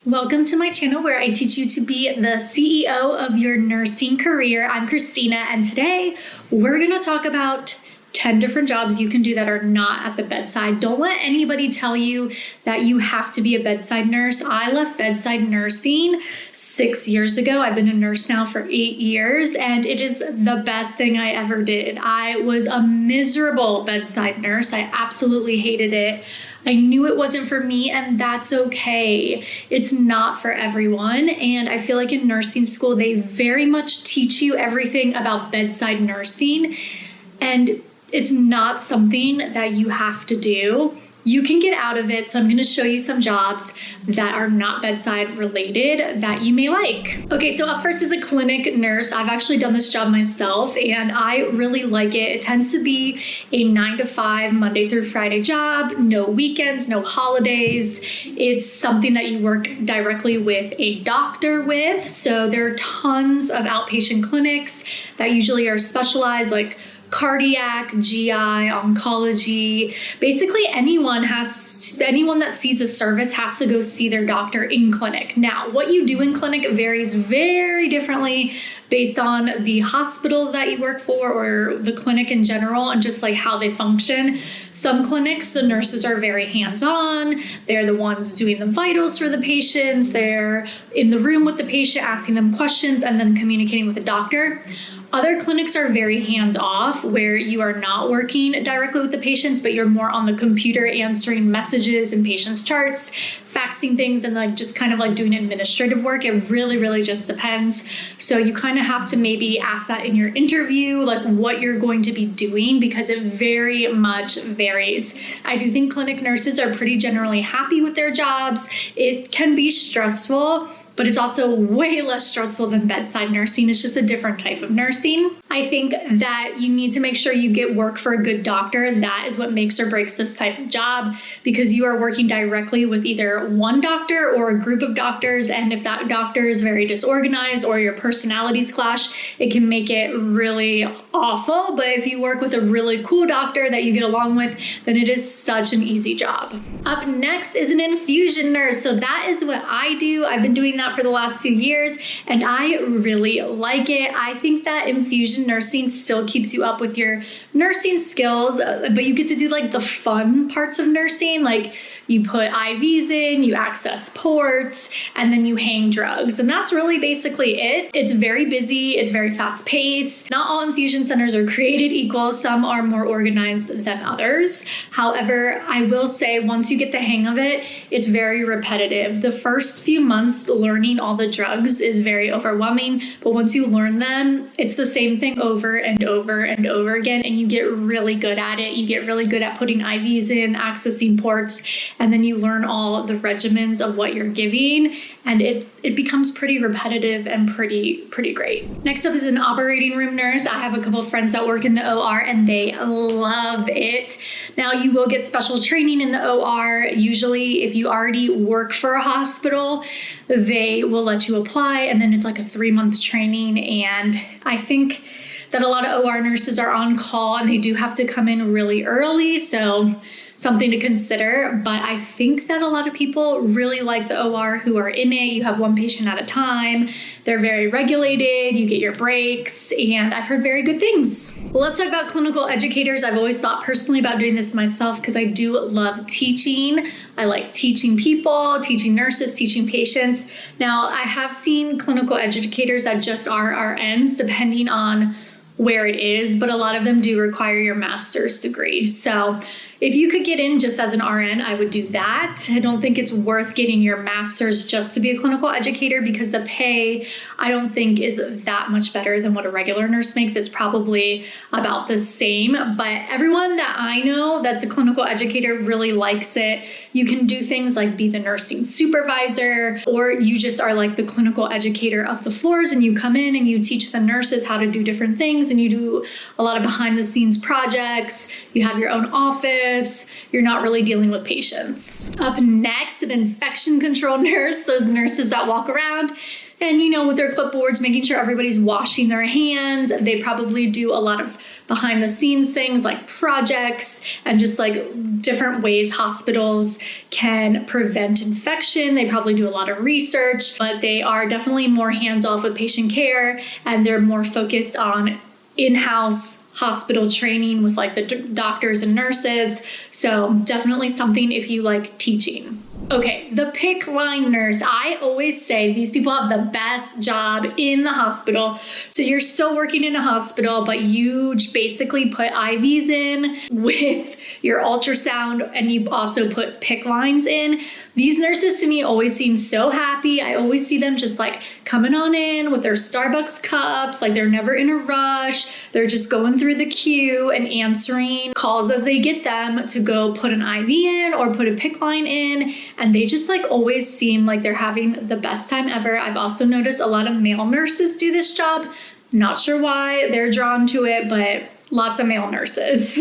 Welcome to my channel where I teach you to be the CEO of your nursing career. I'm Christina, and today we're going to talk about 10 different jobs you can do that are not at the bedside. Don't let anybody tell you that you have to be a bedside nurse. I left bedside nursing 6 years ago. I've been a nurse now for 8 years, and it is the best thing I ever did. I was a miserable bedside nurse. I absolutely hated it. I knew it wasn't for me, and that's okay. It's not for everyone. And I feel like in nursing school, they very much teach you everything about bedside nursing, and it's not something that you have to do. You can get out of it. So I'm going to show you some jobs that are not bedside related that you may like. Okay, so up first is a clinic nurse. I've actually done this job myself and I really like it. It tends to be a 9 to 5 Monday through Friday job, no weekends, no holidays. It's something that you work directly with a doctor with. So there are tons of outpatient clinics that usually are specialized, like cardiac, GI, oncology. Basically anyone that sees a service has to go see their doctor in clinic. Now, what you do in clinic varies very differently based on the hospital that you work for or the clinic in general and just like how they function. Some clinics, the nurses are very hands-on. They're the ones doing the vitals for the patients. They're in the room with the patient, asking them questions and then communicating with the doctor. Other clinics are very hands-off, where you are not working directly with the patients, but you're more on the computer answering messages and patients' charts, faxing things, and like just kind of like doing administrative work. It really just depends. So you kind of have to maybe ask that in your interview, like what you're going to be doing, because it very much varies. I do think clinic nurses are pretty generally happy with their jobs. It can be stressful, but it's also way less stressful than bedside nursing. It's just a different type of nursing. I think that you need to make sure you get work for a good doctor. That is what makes or breaks this type of job, because you are working directly with either one doctor or a group of doctors. And if that doctor is very disorganized or your personalities clash, it can make it really awful. But if you work with a really cool doctor that you get along with, then it is such an easy job. Up next is an infusion nurse. So that is what I do. I've been doing that for the last few years and I really like it. I think that infusion nursing still keeps you up with your nursing skills, but you get to do like the fun parts of nursing, like you put IVs in, you access ports, and then you hang drugs. And that's really basically it. It's very busy, it's very fast paced. Not all infusion centers are created equal. Some are more organized than others. However, I will say once you get the hang of it, it's very repetitive. The first few months learning all the drugs is very overwhelming, but once you learn them, it's the same thing over and over and over again, and you get really good at it. You get really good at putting IVs in, accessing ports, and then you learn all the regimens of what you're giving, and it becomes pretty repetitive and pretty great. Next up is an operating room nurse. I have a couple of friends that work in the OR and they love it. Now you will get special training in the OR. Usually if you already work for a hospital, they will let you apply, and then it's like a 3-month training. And I think that a lot of OR nurses are on call and they do have to come in really early. So something to consider, but I think that a lot of people really like the OR who are in it. You have one patient at a time. They're very regulated. You get your breaks, and I've heard very good things. Well, let's talk about clinical educators. I've always thought personally about doing this myself because I do love teaching. I like teaching people, teaching nurses, teaching patients. Now, I have seen clinical educators that just are RNs, depending on where it is, but a lot of them do require your master's degree. So if you could get in just as an RN, I would do that. I don't think it's worth getting your master's just to be a clinical educator, because the pay, I don't think, is that much better than what a regular nurse makes. It's probably about the same, but everyone that I know that's a clinical educator really likes it. You can do things like be the nursing supervisor, or you just are like the clinical educator of the floors and you come in and you teach the nurses how to do different things, and you do a lot of behind the scenes projects. You have your own office. office. You're not really dealing with patients. Up next, an infection control nurse, those nurses that walk around and, with their clipboards, making sure everybody's washing their hands. They probably do a lot of behind the scenes things like projects and just like different ways hospitals can prevent infection. They probably do a lot of research, but they are definitely more hands-off with patient care, and they're more focused on in-house hospital training with like the doctors and nurses. So definitely something if you like teaching. Okay, the PICC line nurse. I always say these people have the best job in the hospital. So you're still working in a hospital, but you basically put IVs in with your ultrasound, and you also put PICC lines in. These nurses to me always seem so happy. I always see them just like coming on in with their Starbucks cups, like they're never in a rush. They're just going through the queue and answering calls as they get them to go put an IV in or put a PICC line in. And they just like always seem like they're having the best time ever. I've also noticed a lot of male nurses do this job. Not sure why they're drawn to it, but lots of male nurses.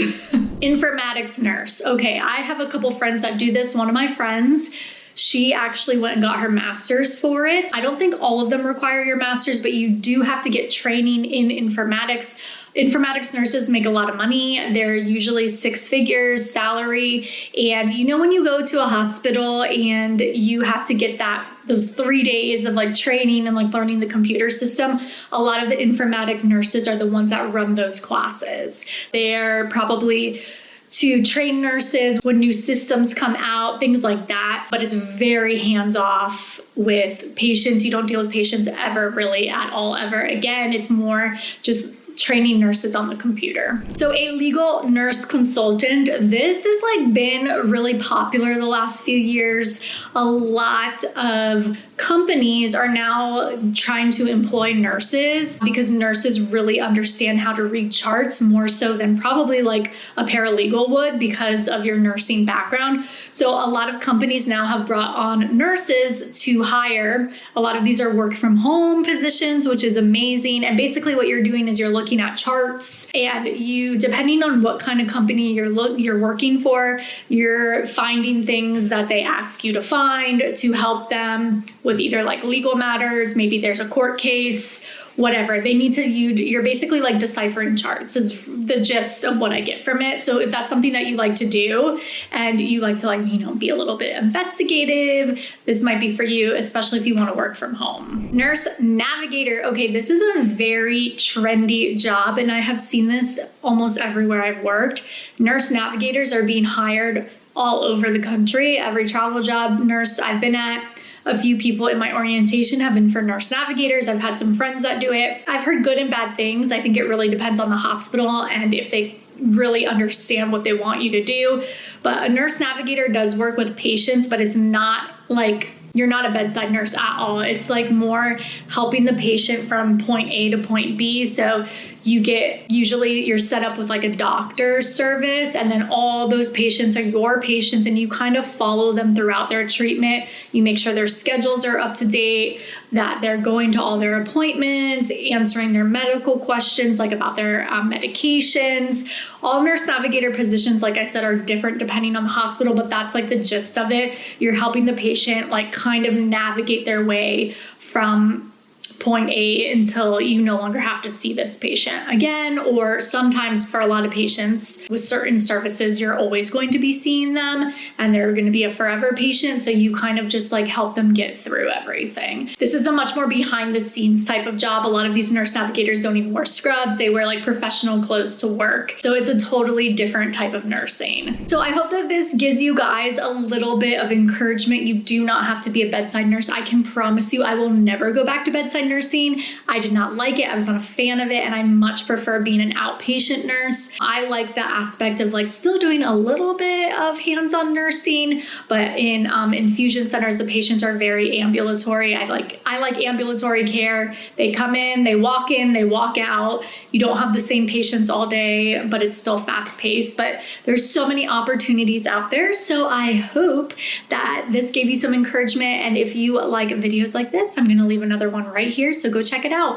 Informatics nurse. Okay, I have a couple friends that do this. One of my friends, she actually went and got her master's for it. I don't think all of them require your master's, but you do have to get training in informatics. Informatics nurses make a lot of money. They're usually 6 figures salary. And when you go to a hospital and you have to get those 3 days of like training and like learning the computer system, a lot of the informatic nurses are the ones that run those classes. They're probably to train nurses when new systems come out, things like that. But it's very hands-off with patients. You don't deal with patients ever, really, at all, ever. Again, it's more just training nurses on the computer. So a legal nurse consultant, this has like been really popular the last few years. A lot of companies are now trying to employ nurses because nurses really understand how to read charts more so than probably like a paralegal would because of your nursing background. So a lot of companies now have brought on nurses to hire. A lot of these are work from home positions, which is amazing. And basically what you're doing is you're looking at charts, and you, depending on what kind of company you're working for, you're finding things that they ask you to find to help them with either like legal matters, maybe there's a court case, whatever. They need to, you're basically like deciphering charts is the gist of what I get from it. So if that's something that you like to do and you like to like, be a little bit investigative, this might be for you, especially if you want to work from home. Nurse navigator. Okay, this is a very trendy job, and I have seen this almost everywhere I've worked. Nurse navigators are being hired all over the country. Every travel job nurse I've been at, a few people in my orientation have been for nurse navigators. I've had some friends that do it. I've heard good and bad things. I think it really depends on the hospital and if they really understand what they want you to do. But a nurse navigator does work with patients, but it's not like you're not a bedside nurse at all. It's like more helping the patient from point A to point B. So usually you're set up with like a doctor's service, and then all those patients are your patients, and you kind of follow them throughout their treatment. You make sure their schedules are up to date, that they're going to all their appointments, answering their medical questions like about their medications. All nurse navigator positions, like I said, are different depending on the hospital, but that's like the gist of it. You're helping the patient like kind of navigate their way from point A until you no longer have to see this patient again. Or sometimes for a lot of patients with certain services, you're always going to be seeing them and they're going to be a forever patient. So you kind of just like help them get through everything. This is a much more behind the scenes type of job. A lot of these nurse navigators don't even wear scrubs. They wear like professional clothes to work. So it's a totally different type of nursing. So I hope that this gives you guys a little bit of encouragement. You do not have to be a bedside nurse. I can promise you I will never go back to bedside nursing. I did not like it. I was not a fan of it, and I much prefer being an outpatient nurse. I like the aspect of like still doing a little bit of hands-on nursing, but in infusion centers, the patients are very ambulatory. I like ambulatory care. They come in, they walk out. You don't have the same patients all day, but it's still fast-paced. But there's so many opportunities out there. So I hope that this gave you some encouragement. And if you like videos like this, I'm going to leave another one right here. So go check it out.